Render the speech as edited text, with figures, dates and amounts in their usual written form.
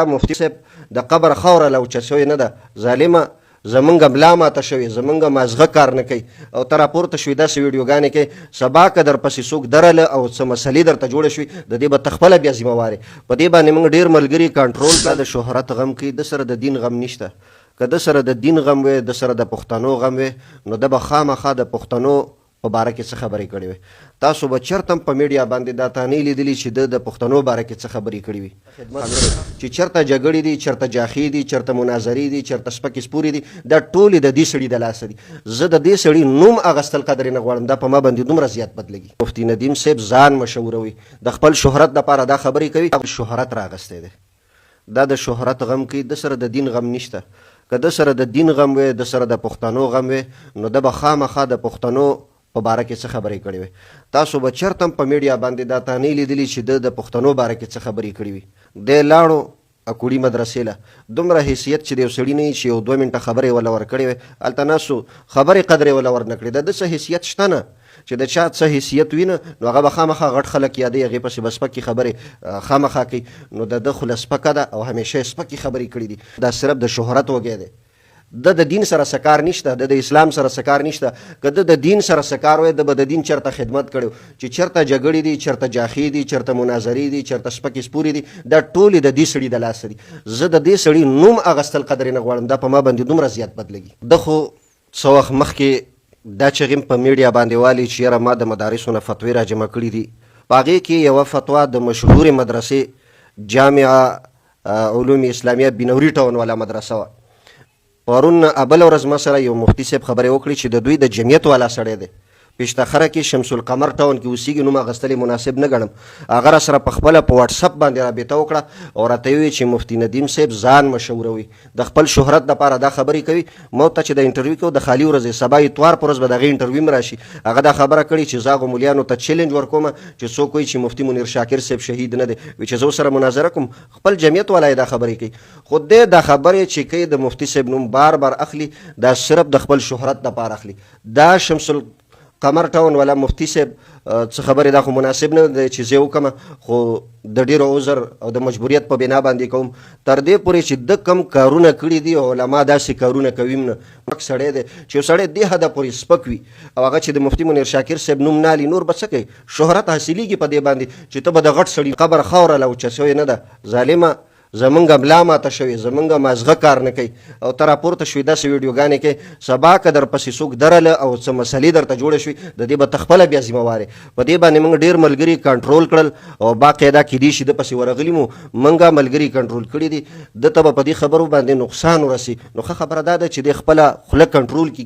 مفتي صاحب د قبر خوره لوچه شوې نه ده ظالمه زمونږ ملا ماته شوې زمونږ مازغه کار نه کوي او ته راپورته شوې داسې ویډیوګانې کوي سبا که درپسې څوک درله او څه مسلې درته جوړه شوي د دې به ته خپله بیا ذمهوار یې په دې باندې موږ ډېر ملګري کنټرول کړه د شهرت غم کوي د سره د دین غم نشته که د سره د دین غم وی د سره د پښتنو غم وی نو د به خامخا د پښتنو په باره کې څه خبرې کړې وي تاسو به چېرته هم په میډیا باندې دا تانې لیدلي چې د پښتنو باره کې څه خبرې کړې وي چې چېرته جګړې دي چېرته جاخې دي چېرته مناظرې دي چېرته سپکې سپورې دي دا ټولې د دې سړي د لاسه دي زه د دې سړي نوم اخیستل قدرې نه غواړم دا په ما باندې دومره زیات بد لګي مفتي ندیم صاحب ځان مشهوروي د خپل شهرت دپاره دا خبرې کوي شهرت راغستی دی دا د شهرت غم کوي د سره د دین غم نشته که د سره د دین غم وی د سره د پښتنو غم وی نو د به خامخا د پښتنو په باره کې څه خبرې کړې وي تاسو به چېرته هم په میډیا باندې دا تانې لیدلي چې د پښتنو باره کې څه خبرې کړې وي دی لاړو اکوړي مدرسې له دومره حیثیت چې د یو سړي نه وي چې یو 2 منټه خبرې وله ورکړې وي هلته ناستو خبرې قدرې وله ورنه کړې د ده څه حیثیت شته نه چې د چا څه حیثیت وي نه نو هغه به خامخا غټ خلک یادوي هغې پسې به سپکې خبرې خامخا کوي نو د ده خوله سپکه ده او همیشه یې سپکې خبرې کړي دي دا صرف د شهرت وږی دی د دین سره سکار نشته د اسلام سره سکار نشته که د دین سره سکار وای د به د دین چېرته خدمت کړی چې چېرته جګړې دي چېرته جاخې دي چېرته مناظرې دي چېرته سپکې سپورې دي دا ټولې د دې سړي د لاسه دي زه د دې سړي نوم اخیستل قدرې نه غواړم دا په ما باندې دومره زیات بد لګي ده خو څه وخت مخکې دا چغې په میډیا باندې والي چې یاره ما د مدارسو نه فتوې راجمع کړي دي په هغې کې یوه فتوا د مشهورې مدرسې جامعه علوم اسلامیه بنوري ټاون والا مدرسه وه پرون بله ورځ ما سره یو مفتي صاحب خبرې وکړي چې د دوی د جمعیت والا سړی دی پېشتخره کې شمس القمر ټاون کې اوسېږي نوم اخیستل مناسب نه ګڼم هغه را سره په خپله په واټسپ باندې رابطه وکړه او راته وویل چې مفتي ندیم صاحب ځان مشهوروي د خپل شهرت دپاره دا خبرې کوي ما ورته چې د انټرویو کوو د خالي ورځې سبا اتوار په ورځ به د هغې انټرویو هم راشي هغه دا خبره کړې چې زه هغو مولیانو ته چیلنج ورکوم چې څوک وایي چې مفتي منیر شاکر صاحب شهید نه دی وایي چې زه ورسره مناظره کوم خپل جمعیت والا دا خبرې کوي خو دی دا خبرې چې کوي د مفتي صاحب نوم بار بار اخلي دا صرف د خپل شهرت دپاره اخلي دا شمس قمر ټاون والا مفتي صاحب څه خبرې دا خو مناسب نه دی چې زه وکړم خو د ډېرو عذر او د مجبوریت په بنا باندې کوم تر دې پورې چې د کم کارونه کړي دي علما داسې کارونه کوي نه سړی دی چې یو سړی دې حده پورې سپک وي او هغه چې د مفتي منیر شاکر صاحب نوم نه علي نور به څه کوي شهرت حاصلېږي په دې باندې چې ته به د غټ سړي قبر خوره لوچه شوې نه ده ظالمه زمونږ ملا ماته شوې زمونږ مازغه کار نه کوي او ته راپورته شوې داسې ویډیوګانې کوي سبا که درپسې څوک درله او څه مسلې درته جوړه شوي د دې به ته خپله بیا ذمهوار یې په دې باندې موږ ډېر ملګري کنټرول کړل او باقاعده کیدای شي د پسې ورغلي مو موږ ملګري کنټرول کړي دي ده ته به په دې خبرو باندې نقصان ورسي نو ښه خبره دا ده چې دې خپله خوله کنټرول کړي